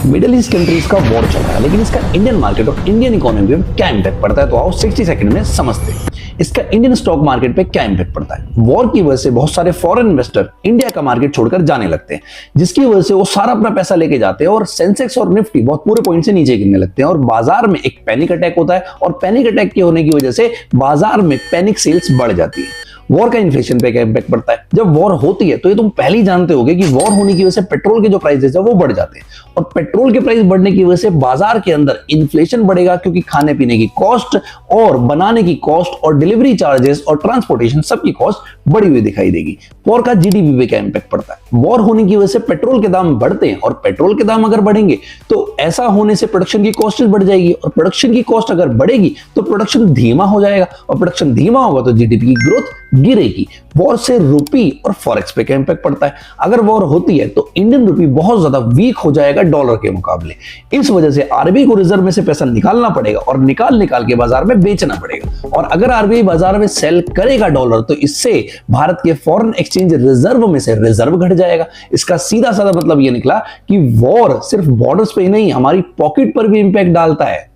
Middle east countries का war चल रहा है, लेकिन इसका इंडियन मार्केट और इंडियन इकोनॉमी पे क्या इंपैक्ट पड़ता है, तो आओ 60 सेकंड में समझते हैं। इसका इंडियन स्टॉक मार्केट पे क्या इंपैक्ट पड़ता है। वॉर की वजह से बहुत सारे फॉरेन इन्वेस्टर इंडिया का मार्केट छोड़कर जाने लगते हैं, जिसकी वजह से वो सारा अपना पैसा लेके जाते हैं और सेंसेक्स और निफ्टी बहुत पूरे पॉइंट से नीचे गिरने लगते हैं और बाजार में एक पैनिक अटैक होता है और पैनिक अटैक के होने की वजह से बाजार में पैनिक सेल्स बढ़ जाती है। वॉर का इन्फ्लेशन पे क्या इंपैक्ट पड़ता है। जब वॉर होती है तो ये तुम पहले ही जानते होगे कि वॉर होने की वजह से पेट्रोल के जो प्राइसेस है वो बढ़ जाते हैं और पेट्रोल के प्राइस बढ़ने की वजह से बाजार के अंदर इन्फ्लेशन बढ़ेगा, क्योंकि खाने पीने की कॉस्ट और बनाने की कॉस्ट और डिलीवरी चार्जेस और ट्रांसपोर्टेशन सबकी कॉस्ट बढ़ी हुई दिखाई देगी। वॉर का जीडीपी पे क्या इंपैक्ट पड़ता है। वॉर होने की वजह से पेट्रोल के दाम बढ़ते हैं और पेट्रोल के दाम अगर बढ़ेंगे तो ऐसा होने से प्रोडक्शन की कॉस्ट बढ़ जाएगी और प्रोडक्शन की कॉस्ट अगर बढ़ेगी तो प्रोडक्शन धीमा हो जाएगा और प्रोडक्शन धीमा होगा तो जीडीपी की ग्रोथ गिरेगी। वॉर से रुपी और फॉरेक्स पे क्या इंपैक्ट पड़ता है। अगर वॉर होती है तो इंडियन रुपी बहुत ज्यादा वीक हो जाएगा डॉलर के मुकाबले। इस वजह से आरबीआई को रिजर्व में से पैसा निकालना पड़ेगा और निकाल के बाजार में बेचना पड़ेगा और अगर आरबीआई बाजार में सेल करेगा डॉलर तो इससे भारत के फॉरेन एक्सचेंज रिजर्व में से रिजर्व घट जाएगा। इसका सीधा साधा मतलब यह निकला कि वॉर सिर्फ बॉर्डर्स पे ही नहीं, हमारी पॉकेट पर भी इंपैक्ट डालता है।